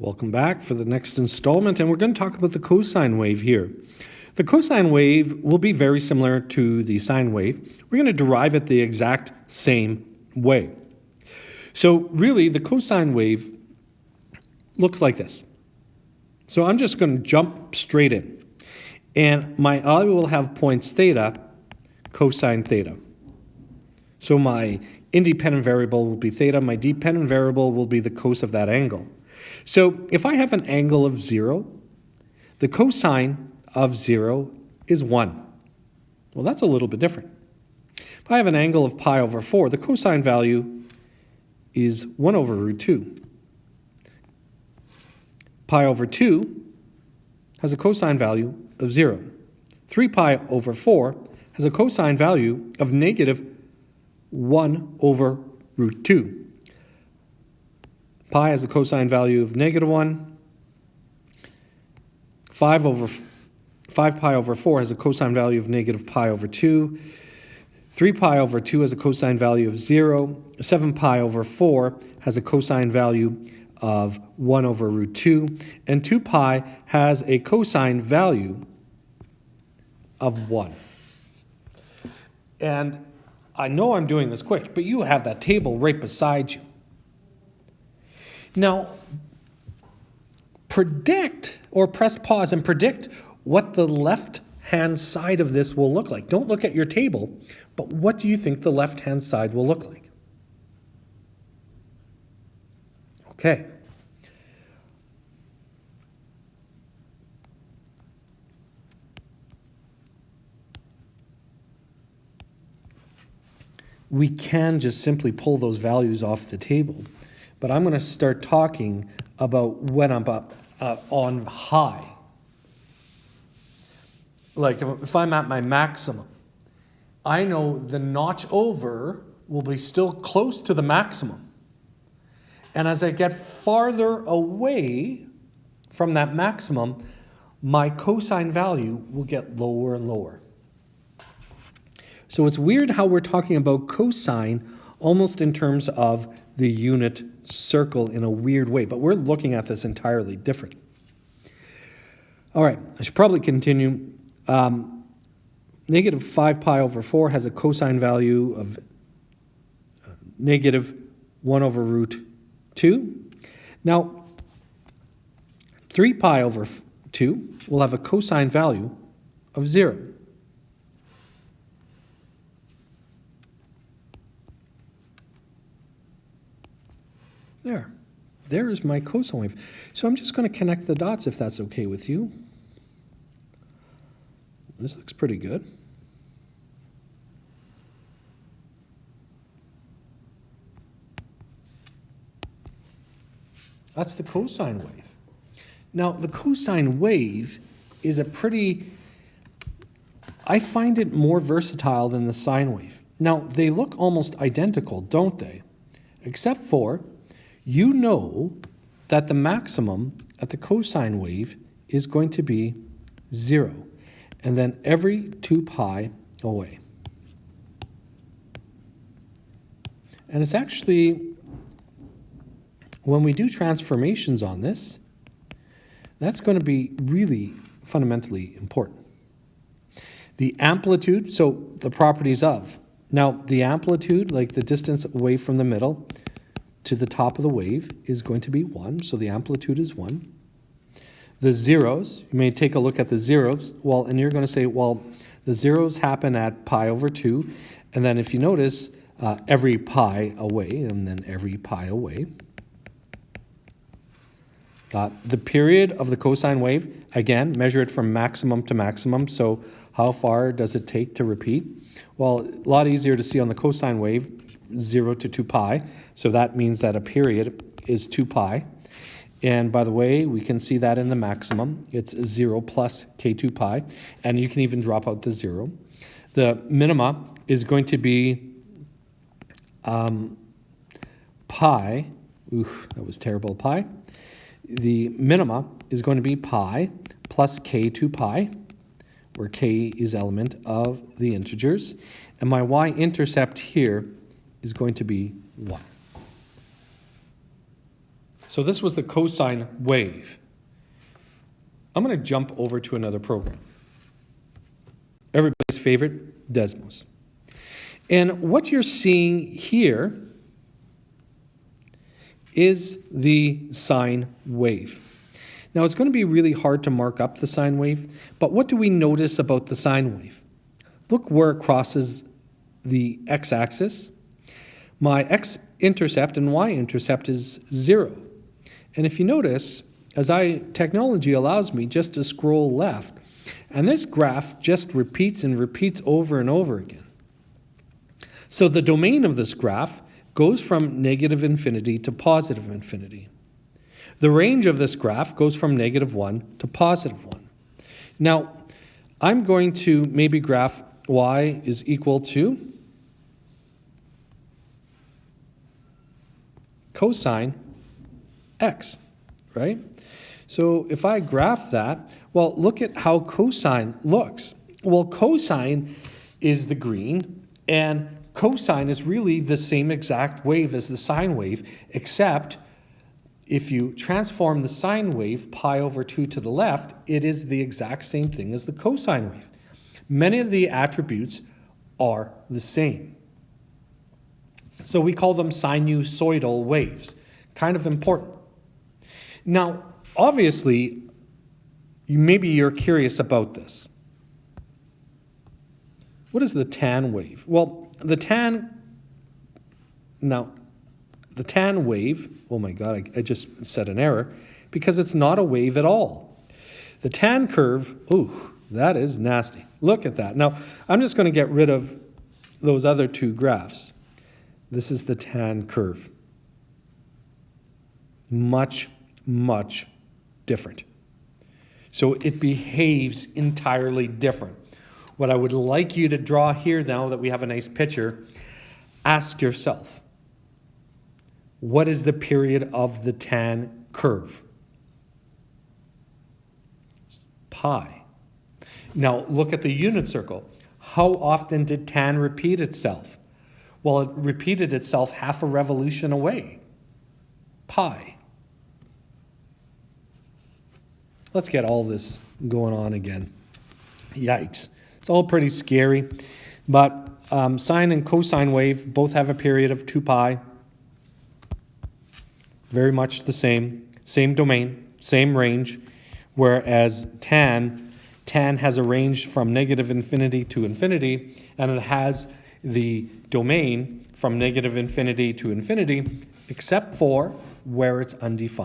Welcome back for the next installment, and we're going to talk about the cosine wave here. The cosine wave will be very similar to the sine wave. We're going to derive it the exact same way. So really, the cosine wave looks like this. So I'm just going to jump straight in. And I will have points theta, cosine theta. So my independent variable will be theta. My dependent variable will be the cos of that angle. So if I have an angle of 0, the cosine of 0 is 1. Well, that's a little bit different. If I have an angle of pi over 4, the cosine value is 1 over root 2. Pi over 2 has a cosine value of 0. 3 pi over 4 has a cosine value of negative 1 over root 2. Pi has a cosine value of negative 1. 5 pi over 4 has a cosine value of negative pi over 2. 3 pi over 2 has a cosine value of 0. 7 pi over 4 has a cosine value of 1 over root 2. And 2 pi has a cosine value of 1. And I know I'm doing this quick, but you have that table right beside you. Now, predict or press pause and predict what the left-hand side of this will look like. Don't look at your table, but what do you think the left-hand side will look like? Okay. We can just simply pull those values off the table. But I'm going to start talking about when I'm up on high. Like if I'm at my maximum, I know the notch over will be still close to the maximum. And as I get farther away from that maximum, my cosine value will get lower and lower. So it's weird how we're talking about cosine almost in terms of the unit circle in a weird way, but we're looking at this entirely different. All right, I should probably continue. Negative 5 pi over 4 has a cosine value of negative 1 over root 2. Now, 3 pi over 2 will have a cosine value of 0. There is my cosine wave. So I'm just going to connect the dots if that's okay with you. This looks pretty good. That's the cosine wave. Now, the cosine wave is I find it more versatile than the sine wave. Now, they look almost identical, don't they? Except for you know that the maximum at the cosine wave is going to be 0, and then every 2 pi away. And it's actually, when we do transformations on this, that's going to be really fundamentally important. The amplitude, so the properties of. Now, the amplitude, like the distance away from the middle to the top of the wave, is going to be 1, so the amplitude is 1. The zeros, you may take a look at the zeros, well, and you're going to say, well, the zeros happen at pi over 2, and then if you notice, every pi away, and then every pi away. The period of the cosine wave, again, measure it from maximum to maximum, so how far does it take to repeat? Well, a lot easier to see on the cosine wave, 0 to 2 pi, so that means that a period is 2 pi. And by the way, we can see that in the maximum. It's 0 plus k2 pi, and you can even drop out the 0. The minima is going to be pi. Oof, that was terrible, pi. The minima is going to be pi plus k2 pi, where k is element of the integers. And my y-intercept here is going to be 1. So this was the cosine wave. I'm going to jump over to another program. Everybody's favorite, Desmos. And what you're seeing here is the sine wave. Now, it's going to be really hard to mark up the sine wave, but what do we notice about the sine wave? Look where it crosses the x-axis. My x-intercept and y-intercept is 0. And if you notice, technology allows me just to scroll left, and this graph just repeats and repeats over and over again. So the domain of this graph goes from negative infinity to positive infinity. The range of this graph goes from -1 to +1. Now, I'm going to maybe graph y is equal to cosine x, right? So if I graph that, well, look at how cosine looks. Well, cosine is the green, and cosine is really the same exact wave as the sine wave, except if you transform the sine wave pi/2 to the left, it is the exact same thing as the cosine wave. Many of the attributes are the same. So we call them sinusoidal waves. Kind of important. Now, obviously, maybe you're curious about this. What is the tan wave? Well, the tan wave, oh my God, I just said an error, because it's not a wave at all. The tan curve, ooh, that is nasty. Look at that. Now, I'm just going to get rid of those other two graphs. This is the tan curve. Much, much different. So it behaves entirely different. What I would like you to draw here now that we have a nice picture, ask yourself, what is the period of the tan curve? It's pi. Now look at the unit circle. How often did tan repeat itself? Well, it repeated itself half a revolution away. Pi. Let's get all this going on again. Yikes. It's all pretty scary, but sine and cosine wave both have a period of 2 pi. Very much the same domain, same range, whereas tan has a range from -infinity to infinity, and it has the domain from -infinity to infinity, except for where it's undefined.